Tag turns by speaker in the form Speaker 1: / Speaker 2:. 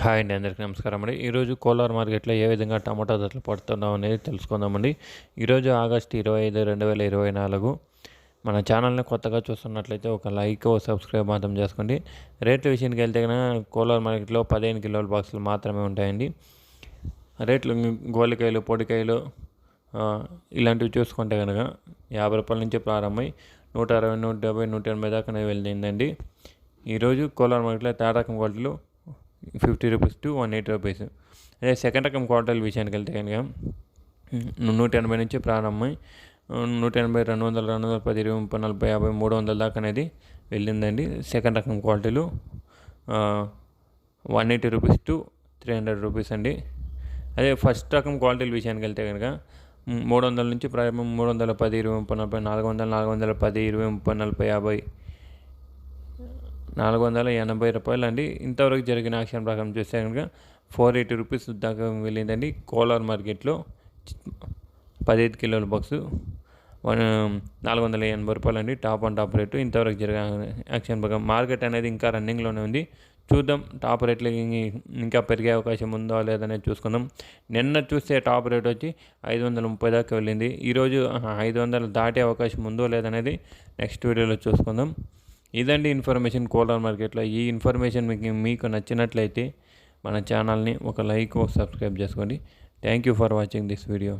Speaker 1: Hi అండి, అందరికీ నమస్కారం అండి. ఈరోజు కోలార్ మార్కెట్లో ఏ విధంగా టమాటా ధరలు పడుతున్నాం అనేది తెలుసుకుందామండి. ఈరోజు ఆగస్టు 25, 2024. మన ఛానల్ని కొత్తగా చూస్తున్నట్లయితే ఒక లైక్, సబ్స్క్రైబ్ మాత్రం చేసుకోండి. రేట్ల విషయానికి వెళ్తే కనుక కోలార్ మార్కెట్లో 15 కిలోల బాక్సులు మాత్రమే ఉంటాయండి. రేట్లు గోలికాయలు, పొడికాయలు ఇలాంటివి చూసుకుంటే కనుక 50 రూపాయల నుంచి ప్రారంభమై 160, 170, 180 దాకా వెళ్ళిందండి. ఈరోజు కోలార్ మార్కెట్లో తేడా రకం క్వాలిటీలు 50 రూపీస్ టు 180 రూపీస్. అదే సెకండ్ రకం క్వాలిటీల విషయానికి వెళ్తే కనుక 180 నుంచి ప్రారంభమై 180, 200, 210, 20, 30, 40, 50, 300 దాకా అనేది వెళ్ళిందండి. సెకండ్ రకం క్వాలిటీలు 180 రూపీస్ టు 300 రూపీస్ అండి. అదే ఫస్ట్ రకం క్వాలిటీల విషయానికి వెళ్తే కనుక 300 నుంచి ప్రారంభం 310, 20, 30, 40, 400, 410, 20, 30, 40, 50, 480 రూపాయలు అండి. ఇంతవరకు జరిగిన యాక్షన్ ప్రకారం చూస్తే కనుక 480 రూపీస్ దాకా వెళ్ళిందండి. కోలార్ మార్కెట్లో 15 కిలోల బాక్సు 480 రూపాయలు అండి. టాప్ రేటు ఇంతవరకు జరిగిన యాక్షన్ ప్రకారం. మార్కెట్ అనేది ఇంకా రన్నింగ్లోనే ఉంది. చూద్దాం టాప్ రేట్లు ఇంకా పెరిగే అవకాశం ఉందా లేదనేది చూసుకుందాం. నిన్న చూస్తే టాప్ రేట్ వచ్చి 530 దాకా వెళ్ళింది. ఈరోజు 500 దాటే అవకాశం ఉందో లేదనేది నెక్స్ట్ వీడియోలో చూసుకుందాం. ఇదండి ఇన్ఫర్మేషన్ కోలార్ మార్కెట్లో. ఈ ఇన్ఫర్మేషన్ మీకు నచ్చినట్లయితే మన ఛానల్ని ఒక లైక్, సబ్స్క్రైబ్ చేసుకోండి. Thank you for watching this video.